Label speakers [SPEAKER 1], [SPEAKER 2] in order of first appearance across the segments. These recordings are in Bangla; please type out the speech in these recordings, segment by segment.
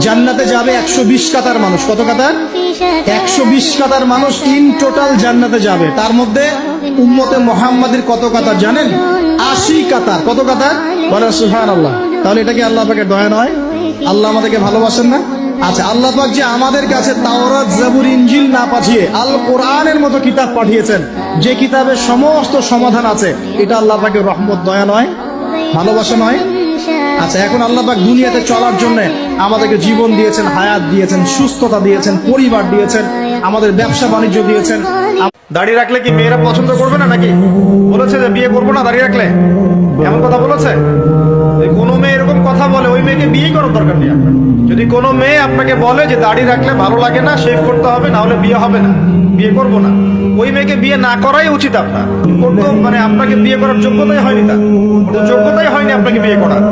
[SPEAKER 1] জান্নাতে যাবে 120 কাতার মানুষ। কত কাতার? 120 কাতার মানুষ ইন টোটাল জান্নাতে যাবে। তার মধ্যে উম্মতে মুহাম্মাদের কত কাতার জানেন? 80 কাতার। কত কাতার? বলে সুবহানাল্লাহ। তাহলে এটা কি আল্লাহ পাকের দয়া নয়? আল্লাহ আমাদেরকে ভালোবাসেন না? আচ্ছা, আল্লাহ পাক যে আমাদের কাছে তাওরাত, জাবুর, ইনজিল না পাঠিয়ে আল কোরআনের মতো কিতাব পাঠিয়েছেন, যে কিতাবের সমস্ত সমাধান আছে, এটা আল্লাহ পাকের রহমত, দয়া নয়? ভালোবাসা নয়? আচ্ছা, এখন আল্লাহ পাক দুনিয়াতে চলার জন্য আমাদেরকে জীবন দিয়েছেন, হায়াত দিয়েছেন, সুস্থতা দিয়েছেন, পরিবার দিয়েছেন, আমাদের ব্যবসা বাণিজ্য দিয়েছেন। দাড়ি রাখলে কি মেয়েরা পছন্দ করবে না নাকি? বলেছে যে বিয়ে করবো না দাড়ি রাখলে, এমন কথা বলেছে? কোনো মেয়ে এরকম কথা বলে, ওই মেয়েকে বিয়ে করার দরকার নেই আপনার। যদি কোনো মেয়ে আপনাকে বলে যে দাড়ি রাখলে ভালো লাগে না, শেভ করতে হবে, না হলে বিয়ে হবে না, বিয়ে করবো না, ওই মেয়েকে বিয়ে না করাই উচিত আপনার। মানে আপনাকে বিয়ে করার যোগ্যতাই হয়নি, তার যোগ্যতাই হয়নি আপনাকে বিয়ে করার।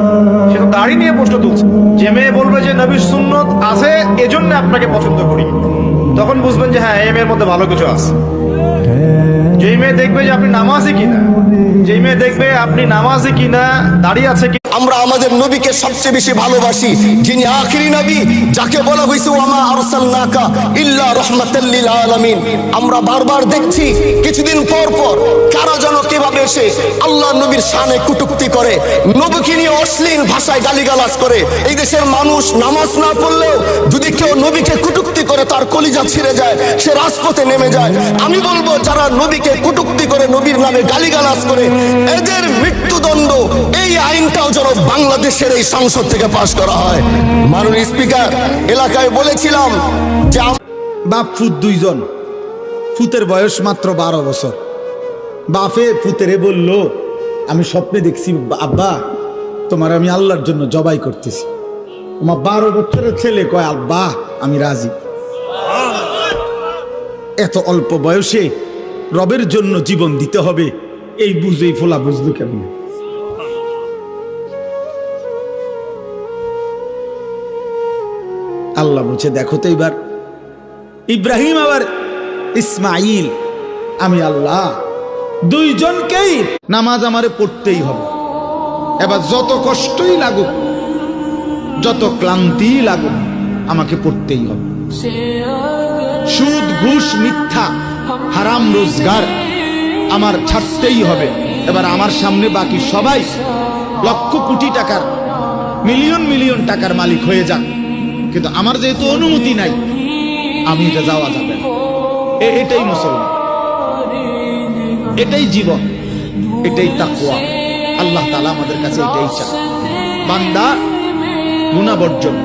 [SPEAKER 1] সে তো দাড়ি নিয়ে প্রশ্ন তুলছে। যে মেয়ে বলবে যে নবীর সুন্নত আছে এজন্য আপনাকে পছন্দ করি, তখন বুঝবেন যে হ্যাঁ, এই মেয়ের মধ্যে ভালো কিছু আছে। যেই মেয়ে দেখবে যে আপনি নামাজি কিনা, যেই মেয়ে দেখবে আপনি নামাজি কিনা, দাঁড়িয়ে আছে কি।
[SPEAKER 2] আমরা আমাদের নবীকে সবচেয়ে বেশি ভালোবাসি, যিনি আখিরি নবী, যাকে বলা হয়েছে ওয়ামা আরসালনাকা ইল্লা রাহমাতাল লিল আলামিন। আমরা বারবার দেখছি কিছুদিন পর পর কারা যেন কিভাবে এসে আল্লাহ নবীর শানে কটূক্তি করে, নবীকে নিয়ে অশ্লীল ভাষায় গালিগালাজ করে। এই দেশের মানুষ নামাজ না পড়লেও যদি কেউ নবীকে কটূক্তি করে, তার কলিজা ছিঁড়ে যায়, সে রাজপথে নেমে যায়। আমি বলবো, যারা নবীকে কটূক্তি করে, নবীর নামে গালিগালাজ করে, এদের মৃত্যুদণ্ড, এই আইনটাও যেন বাংলাদেশের এই সংসদ থেকে পাশ করা হয়। মাননীয় স্পিকার, এলাকায় বলেছিলাম যে
[SPEAKER 1] বাপ ফুত দুইজন, ফুতের বয়স মাত্র 12 বছর। বাপে ফুতেরে বলল, আমি স্বপ্নে দেখছি আব্বা তোমার আমি আল্লাহর জন্য জবাই করতেছি। আমার 12 বছরের ছেলে কয়, আব্বা আমি রাজি। এত অল্প বয়সে রবের জন্য জীবন দিতে হবে, এই বুঝেই ফোলা বুঝলো কেমন? আল্লাহ বলছে, দেখো তো এবার ইব্রাহিম আবার ইসমাইল, আমি আল্লাহ দুইজনকেই নামাজ আমারে পড়তেই হবে। এবার যত কষ্টই লাগুক, যত ক্লান্তি লাগুক, আমাকে পড়তেই হবে। সুদ, ঘুষ, মিথ্যা, হারাম রোজগার আমার ছাড়তেই হবে। এবার আমার সামনে বাকি সবাই লক্ষ কোটি টাকার, মিলিয়ন মিলিয়ন টাকার মালিক হয়ে যাক, কিন্তু আমার যেহেতু অনুমতি নাই, আমি এটা যাওয়া যাবে না। এটাই মুসলমান, এটাই জীবন, এটাই তাকওয়া। আল্লাহ তাআলা আমাদের কাছে এটাই চায়, বান্দা গুনাহ বর্জন।